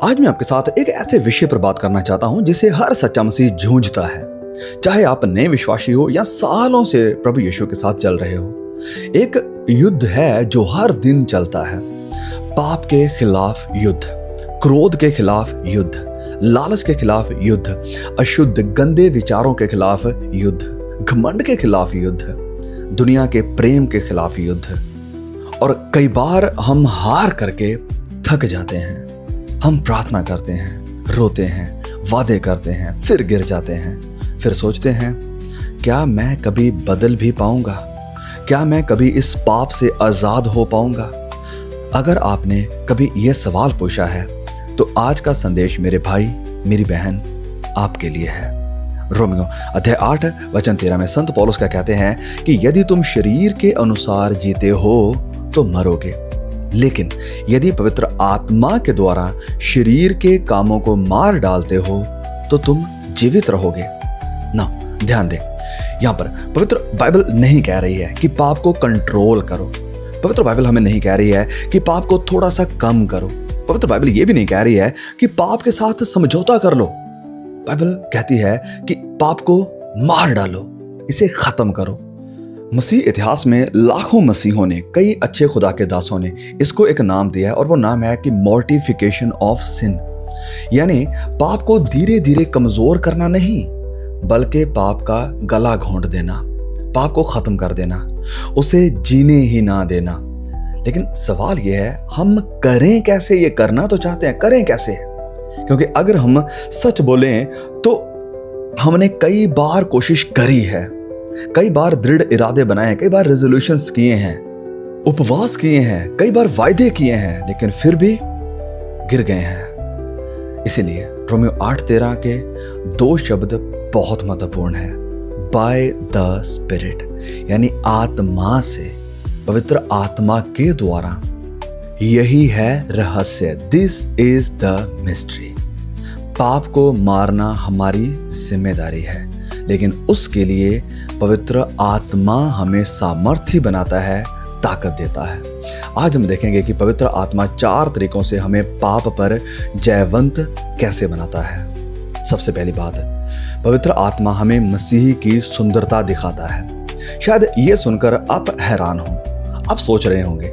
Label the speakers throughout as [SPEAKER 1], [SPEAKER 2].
[SPEAKER 1] आज मैं आपके साथ एक ऐसे विषय पर बात करना चाहता हूं जिसे हर सच्चा मसीह जूझता है। चाहे आप नए विश्वासी हो या सालों से प्रभु यीशु के साथ चल रहे हो, एक युद्ध है जो हर दिन चलता है। पाप के खिलाफ युद्ध, क्रोध के खिलाफ युद्ध, लालच के खिलाफ युद्ध, अशुद्ध गंदे विचारों के खिलाफ युद्ध, घमंड के खिलाफ युद्ध, दुनिया के प्रेम के खिलाफ युद्ध। और कई बार हम हार करके थक जाते हैं। हम प्रार्थना करते हैं, रोते हैं, वादे करते हैं, फिर गिर जाते हैं, फिर सोचते हैं क्या मैं कभी बदल भी पाऊंगा? क्या मैं कभी इस पाप से आजाद हो पाऊंगा? अगर आपने कभी यह सवाल पूछा है तो आज का संदेश मेरे भाई मेरी बहन आपके लिए है। रोमियो अध्याय 8 वचन 13 में संत पौलुस का कहते हैं कि यदि तुम शरीर के अनुसार जीते हो तो मरोगे, लेकिन यदि पवित्र आत्मा के द्वारा शरीर के कामों को मार डालते हो तो तुम जीवित रहोगे। ना, ध्यान दें, यहां पर पवित्र बाइबल नहीं कह रही है कि पाप को कंट्रोल करो। पवित्र बाइबल हमें नहीं कह रही है कि पाप को थोड़ा सा कम करो। पवित्र बाइबल यह भी नहीं कह रही है कि पाप के साथ समझौता कर लो। बाइबल कहती है कि पाप को मार डालो, इसे खत्म करो। मसीह इतिहास में लाखों मसीहों ने, कई अच्छे खुदा के दासों ने इसको एक नाम दिया है और वो नाम है कि मॉर्टिफिकेशन ऑफ सिन, यानी पाप को धीरे धीरे कमजोर करना नहीं, बल्कि पाप का गला घोंट देना, पाप को खत्म कर देना, उसे जीने ही ना देना। लेकिन सवाल यह है, हम करें कैसे? ये करना तो चाहते हैं, करें कैसे? क्योंकि अगर हम सच बोलें तो हमने कई बार कोशिश करी है, कई बार दृढ़ इरादे बनाए हैं, कई बार रेजोल्यूशंस किए हैं, उपवास किए हैं, कई बार वायदे किए हैं, लेकिन फिर भी गिर गए हैं। इसीलिए रोमियो 8:13 के 2 शब्द बहुत महत्वपूर्ण है। बाय द स्पिरिट, यानी आत्मा से, पवित्र आत्मा के द्वारा। यही है रहस्य। This is the mystery. पाप को मारना हमारी जिम्मेदारी है, लेकिन उसके लिए पवित्र आत्मा हमें सामर्थ्य बनाता है, ताकत देता है। आज हम देखेंगे कि पवित्र आत्मा 4 तरीकों से हमें पाप पर जयवंत कैसे बनाता है। सबसे पहली बात, पवित्र आत्मा हमें मसीह की सुंदरता दिखाता है। शायद ये सुनकर आप हैरान हो, आप सोच रहे होंगे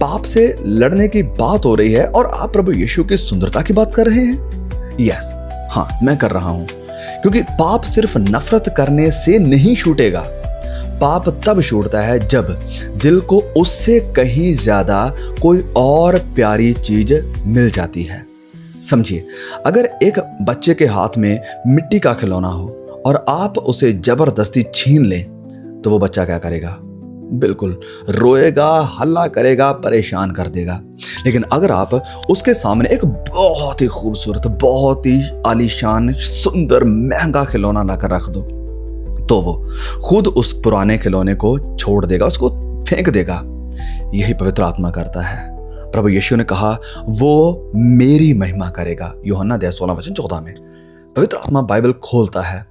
[SPEAKER 1] पाप से लड़ने की बात हो रही है और आप प्रभु यीशु की सुंदरता की बात कर रहे हैं। यस, हाँ, मैं कर रहा हूं, क्योंकि पाप सिर्फ नफरत करने से नहीं छूटेगा। पाप तब छूटता है जब दिल को उससे कहीं ज्यादा कोई और प्यारी चीज मिल जाती है। समझिए, अगर एक बच्चे के हाथ में मिट्टी का खिलौना हो और आप उसे जबरदस्ती छीन लें तो वो बच्चा क्या करेगा? बिल्कुल रोएगा, हल्ला करेगा, परेशान कर देगा। लेकिन अगर आप उसके सामने एक बहुत ही खूबसूरत, बहुत ही आलीशान, सुंदर, महंगा खिलौना लाकर रख दो तो वो खुद उस पुराने खिलौने को छोड़ देगा, उसको फेंक देगा। यही पवित्र आत्मा करता है। प्रभु यीशु ने कहा वो मेरी महिमा करेगा, यूहन्ना 16:14 में। पवित्र आत्मा बाइबल खोलता है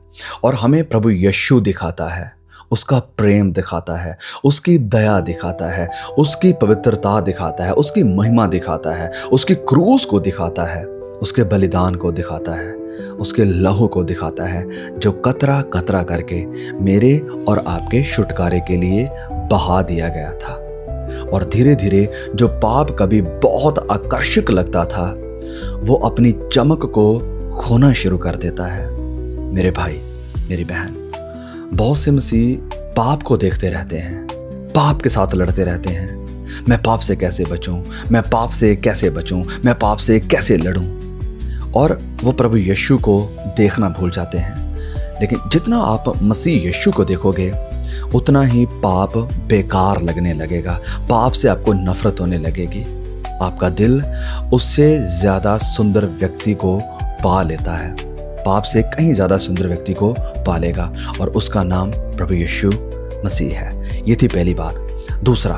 [SPEAKER 1] और हमें प्रभु यीशु दिखाता है, उसका प्रेम दिखाता है, उसकी दया दिखाता है, उसकी पवित्रता दिखाता है, उसकी महिमा दिखाता है, उसकी क्रूस को दिखाता है, उसके बलिदान को दिखाता है, उसके लहू को दिखाता है, जो कतरा कतरा करके मेरे और आपके छुटकारे के लिए बहा दिया गया था। और धीरे धीरे जो पाप कभी बहुत आकर्षक लगता था वो अपनी चमक को खोना शुरू कर देता है। मेरे भाई मेरी बहन, बहुत से मसीह पाप को देखते रहते हैं, पाप के साथ लड़ते रहते हैं। मैं पाप से कैसे बचूं, मैं पाप से कैसे बचूं, मैं पाप से कैसे लड़ूं, और वो प्रभु यीशु को देखना भूल जाते हैं। लेकिन जितना आप मसीह यीशु को देखोगे उतना ही पाप बेकार लगने लगेगा, पाप से आपको नफरत होने लगेगी। आपका दिल उससे ज्यादा सुंदर व्यक्ति को पा लेता है, पाप से कहीं ज्यादा सुंदर व्यक्ति को पालेगा, और उसका नाम प्रभु यीशु मसीह है। ये थी पहली बात। दूसरा,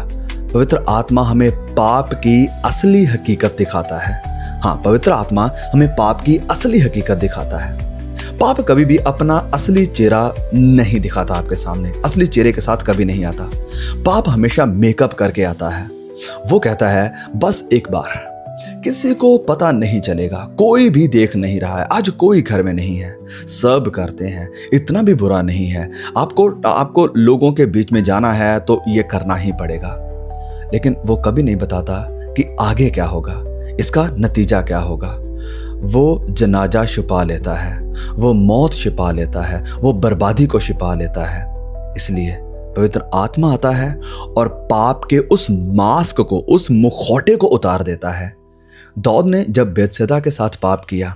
[SPEAKER 1] पवित्र आत्मा हमें पाप की असली हकीकत दिखाता है। हाँ, पवित्र आत्मा हमें पाप की असली हकीकत दिखाता है। पाप कभी भी अपना असली चेहरा नहीं दिखाता आपके सामने, असली चेहरे के साथ कभी नहीं आता। पाप हमेशा मेकअप करके आता है। वो कहता है बस एक बार, किसी को पता नहीं चलेगा, कोई भी देख नहीं रहा है, आज कोई घर में नहीं है, सब करते हैं, इतना भी बुरा नहीं है। आपको लोगों के बीच में जाना है तो ये करना ही पड़ेगा। लेकिन वो कभी नहीं बताता कि आगे क्या होगा, इसका नतीजा क्या होगा। वो जनाजा छिपा लेता है, वो मौत छिपा लेता है, वो बर्बादी को छिपा लेता है। इसलिए पवित्र आत्मा आता है और पाप के उस मास्क को, उस मुखौटे को उतार देता है। दाऊद ने जब बेतसैदा के साथ पाप किया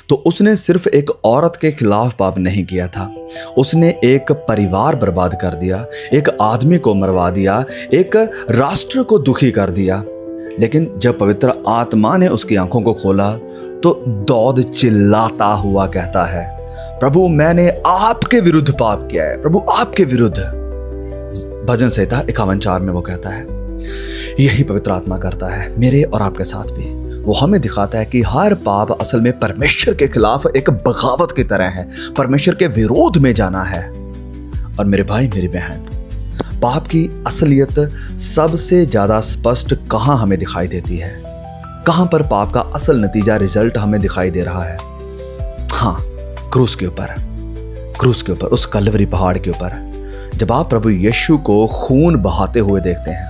[SPEAKER 1] तो उसने सिर्फ एक औरत के खिलाफ पाप नहीं किया था, उसने एक परिवार बर्बाद कर दिया, एक आदमी को मरवा दिया, एक राष्ट्र को दुखी कर दिया। लेकिन जब पवित्र आत्मा ने उसकी आंखों को खोला तो दाऊद चिल्लाता हुआ कहता है, प्रभु मैंने आपके विरुद्ध पाप किया है, प्रभु आपके विरुद्ध। भजन संहिता 51:4 में वो कहता है। यही पवित्र आत्मा करता है मेरे और आपके साथ भी। वो हमें दिखाता है कि हर पाप असल में परमेश्वर के खिलाफ एक बगावत की तरह है, परमेश्वर के विरोध में जाना है। और मेरे भाई मेरी बहन, पाप की असलियत सबसे ज्यादा स्पष्ट कहां हमें दिखाई देती है, कहां पर पाप का असल नतीजा, रिजल्ट हमें दिखाई दे रहा है? हाँ, क्रूस के ऊपर, उस कलवरी पहाड़ के ऊपर। जब आप प्रभु यीशु को खून बहाते हुए देखते हैं,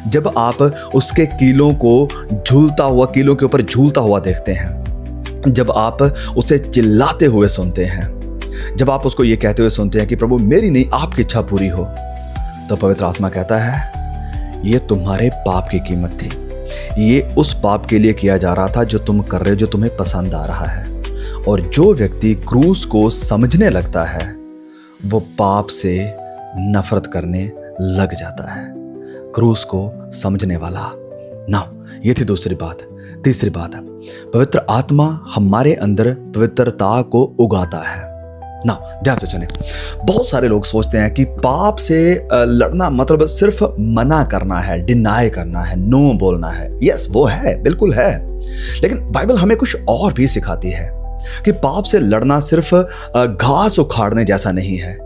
[SPEAKER 1] जब आप उसके कीलों के ऊपर झूलता हुआ देखते हैं, जब आप उसे चिल्लाते हुए सुनते हैं, जब आप उसको ये कहते हुए सुनते हैं कि प्रभु मेरी नहीं आपकी इच्छा पूरी हो, तो पवित्र आत्मा कहता है ये तुम्हारे पाप की कीमत थी, ये उस पाप के लिए किया जा रहा था जो तुम कर रहे हो, जो तुम्हें पसंद आ रहा है। और जो व्यक्ति क्रूस को समझने लगता है वो पाप से नफरत करने लग जाता है। क्रूस को समझने वाला ना। ये थी दूसरी बात। तीसरी बात है, पवित्र आत्मा हमारे अंदर पवित्रता को उगाता है ना। ध्यान से सुनिए, बहुत सारे लोग सोचते हैं कि पाप से लड़ना मतलब सिर्फ मना करना है, डिनाई करना है, नो बोलना है। यस, वो है, बिल्कुल है। लेकिन बाइबल हमें कुछ और भी सिखाती है कि पाप से लड़ना सिर्फ घास उखाड़ने जैसा नहीं है,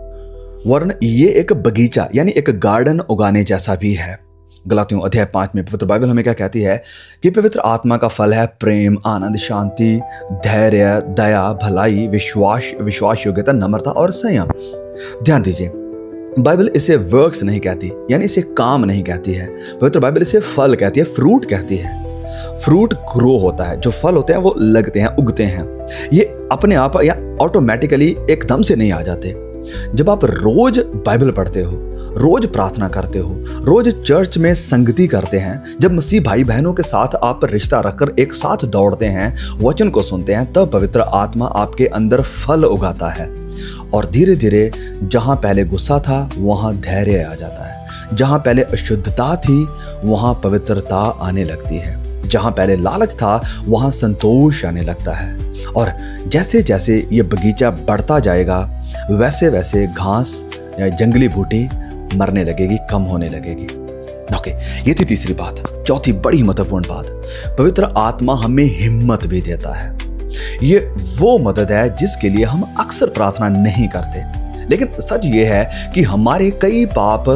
[SPEAKER 1] वरन ये एक बगीचा यानी एक गार्डन उगाने जैसा भी है। गलातियों अध्याय 5 में पवित्र बाइबल हमें क्या कहती है कि पवित्र आत्मा का फल है प्रेम, आनंद, शांति, धैर्य, दया, भलाई, विश्वास योग्यता, नम्रता और संयम। ध्यान दीजिए, बाइबल इसे वर्क्स नहीं कहती, यानी इसे काम नहीं कहती है। पवित्र बाइबल इसे फल कहती है, फ्रूट कहती है। फ्रूट ग्रो होता है, जो फल होते हैं वो लगते हैं, उगते हैं। ये अपने आप या ऑटोमेटिकली एकदम से नहीं आ जाते। जब आप रोज बाइबल पढ़ते हो, रोज प्रार्थना करते हो, रोज चर्च में संगति करते हैं, जब मसीह भाई बहनों के साथ आप रिश्ता रखकर एक साथ दौड़ते हैं, वचन को सुनते हैं, तब पवित्र आत्मा आपके अंदर फल उगाता है। और धीरे धीरे जहां पहले गुस्सा था वहां धैर्य आ जाता है, जहां पहले अशुद्धता थी वहां पवित्रता आने लगती है, जहां पहले लालच था वहां संतोष आने लगता है। और जैसे जैसे ये बगीचा बढ़ता जाएगा वैसे वैसे घास या जंगली बूटी मरने लगेगी, कम होने लगेगी। ओके, ये थी तीसरी बात। चौथी बड़ी महत्वपूर्ण बात, पवित्र आत्मा हमें हिम्मत भी देता है। ये वो मदद है जिसके लिए हम अक्सर प्रार्थना नहीं करते। लेकिन सच ये है कि हमारे कई पाप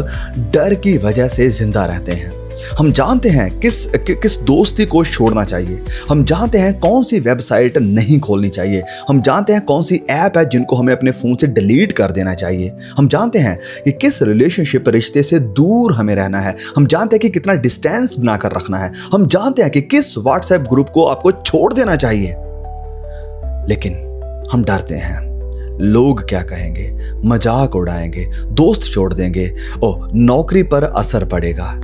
[SPEAKER 1] डर की वजह से जिंदा रहते हैं। हम जानते हैं किस दोस्ती को छोड़ना चाहिए, हम जानते हैं कौन सी वेबसाइट नहीं खोलनी चाहिए, हम जानते हैं कौन सी ऐप है जिनको हमें अपने फ़ोन से डिलीट कर देना चाहिए, हम जानते हैं कि किस रिश्ते से दूर हमें रहना है, हम जानते हैं कि कितना डिस्टेंस बनाकर रखना है, हम जानते हैं कि किस व्हाट्सएप ग्रुप को आपको छोड़ देना चाहिए। लेकिन हम डरते हैं, लोग क्या कहेंगे, मजाक उड़ाएंगे, दोस्त छोड़ देंगे, नौकरी पर असर पड़ेगा।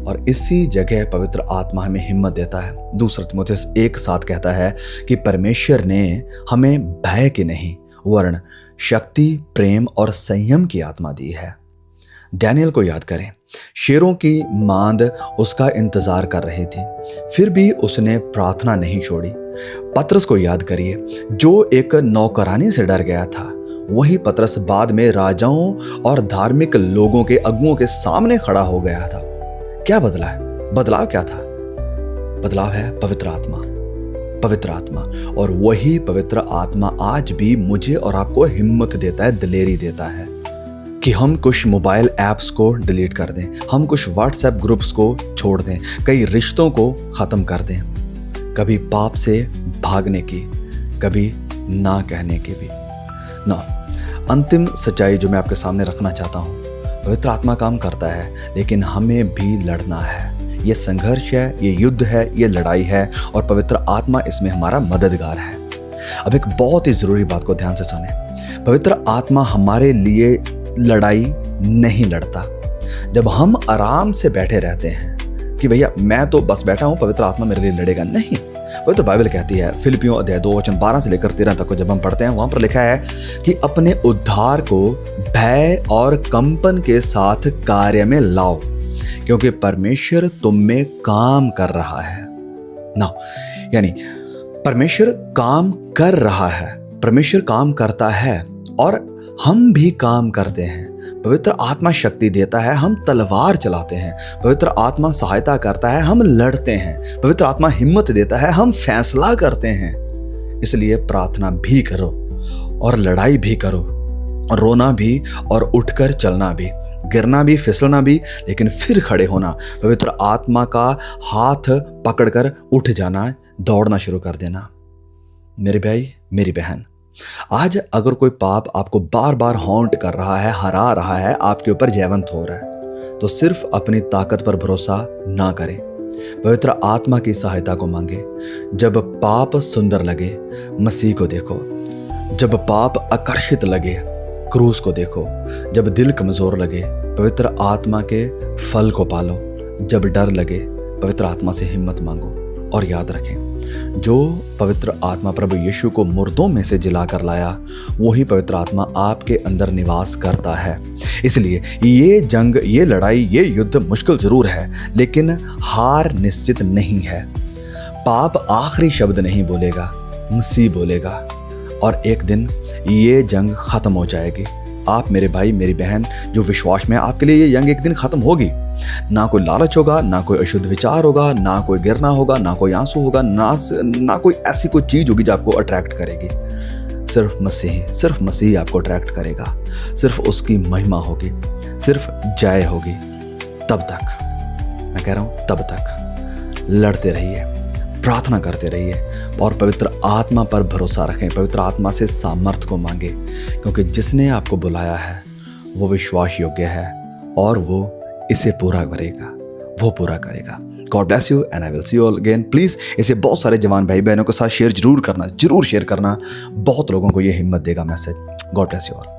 [SPEAKER 1] और इसी जगह पवित्र आत्मा हमें हिम्मत देता है। दूसरा तीमुथियुस 1:7 कहता है कि परमेश्वर ने हमें भय की नहीं वरन शक्ति, प्रेम और संयम की आत्मा दी है। डैनियल को याद करें, शेरों की मांद उसका इंतजार कर रही थी, फिर भी उसने प्रार्थना नहीं छोड़ी। पतरस को याद करिए, जो एक नौकरानी से डर गया था, वही पतरस बाद में राजाओं और धार्मिक लोगों के अगुओं के सामने खड़ा हो गया था। क्या बदला है? बदलाव क्या था? बदलाव है पवित्र आत्मा। और वही पवित्र आत्मा आज भी मुझे और आपको हिम्मत देता है, दिलेरी देता है कि हम कुछ मोबाइल ऐप्स को डिलीट कर दें, हम कुछ व्हाट्सएप ग्रुप्स को छोड़ दें, कई रिश्तों को ख़त्म कर दें। कभी पाप से भागने की, कभी ना कहने की भी। ना, अंतिम सच्चाई जो मैं आपके सामने रखना चाहता हूँ, पवित्र आत्मा काम करता है लेकिन हमें भी लड़ना है। ये संघर्ष है, ये युद्ध है, ये लड़ाई है और पवित्र आत्मा इसमें हमारा मददगार है। अब एक बहुत ही ज़रूरी बात को ध्यान से सुने। पवित्र आत्मा हमारे लिए लड़ाई नहीं लड़ता। जब हम आराम से बैठे रहते हैं कि भैया मैं तो बस बैठा हूँ, पवित्र आत्मा मेरे लिए लड़ेगा, नहीं। पवित्र बाइबल कहती है, फिलिपियों अध्याय 2 वचन 12 से लेकर 13 तक को जब हम पढ़ते हैं, वहां पर लिखा है कि अपने उद्धार को भय और कंपन के साथ कार्य में लाओ, क्योंकि परमेश्वर तुम में काम कर रहा है। ना, यानी परमेश्वर काम कर रहा है, परमेश्वर काम करता है और हम भी काम करते हैं। पवित्र आत्मा शक्ति देता है, हम तलवार चलाते हैं। पवित्र आत्मा सहायता करता है, हम लड़ते हैं। पवित्र आत्मा हिम्मत देता है, हम फैसला करते हैं। इसलिए प्रार्थना भी करो और लड़ाई भी करो, और रोना भी और उठकर चलना भी, गिरना भी, फिसलना भी, लेकिन फिर खड़े होना। पवित्र आत्मा का हाथ पकड़कर उठ जाना, दौड़ना शुरू कर देना। मेरे भाई, मेरी बहन, आज अगर कोई पाप आपको बार बार हॉन्ट कर रहा है, हरा रहा है, आपके ऊपर जयवंत हो रहा है, तो सिर्फ अपनी ताकत पर भरोसा ना करें, पवित्र आत्मा की सहायता को मांगे। जब पाप सुंदर लगे, मसीह को देखो। जब पाप आकर्षित लगे, क्रूस को देखो। जब दिल कमजोर लगे, पवित्र आत्मा के फल को पालो। जब डर लगे, पवित्र आत्मा से हिम्मत मांगो। और याद रखें, जो पवित्र आत्मा प्रभु यीशु को मुर्दों में से जिलाकर लाया, वही पवित्र आत्मा आपके अंदर निवास करता है। इसलिए ये जंग, ये लड़ाई, ये युद्ध मुश्किल जरूर है, लेकिन हार निश्चित नहीं है। पाप आखिरी शब्द नहीं बोलेगा, मसीह बोलेगा, और एक दिन ये जंग खत्म हो जाएगी। आप मेरे भाई, मेरी बहन जो विश्वास में, आपके लिए ये जंग एक दिन खत्म होगी। ना कोई लालच होगा, ना कोई अशुद्ध विचार होगा, ना कोई गिरना होगा, ना कोई आंसू होगा, ना कोई ऐसी कोई चीज होगी जो आपको अट्रैक्ट करेगी। सिर्फ मसीह आपको अट्रैक्ट करेगा। सिर्फ उसकी महिमा होगी, सिर्फ जय होगी। तब तक, मैं कह रहा हूं, तब तक लड़ते रहिए, प्रार्थना करते रहिए और पवित्र आत्मा पर भरोसा रखें। पवित्र आत्मा से सामर्थ को मांगे, क्योंकि जिसने आपको बुलाया है वो विश्वास योग्य है और वो इसे पूरा करेगा, वो पूरा करेगा। God bless you and I will see you all again. Please इसे बहुत सारे जवान भाई बहनों के साथ शेयर जरूर करना, जरूर शेयर करना। बहुत लोगों को ये हिम्मत देगा message. God bless you all.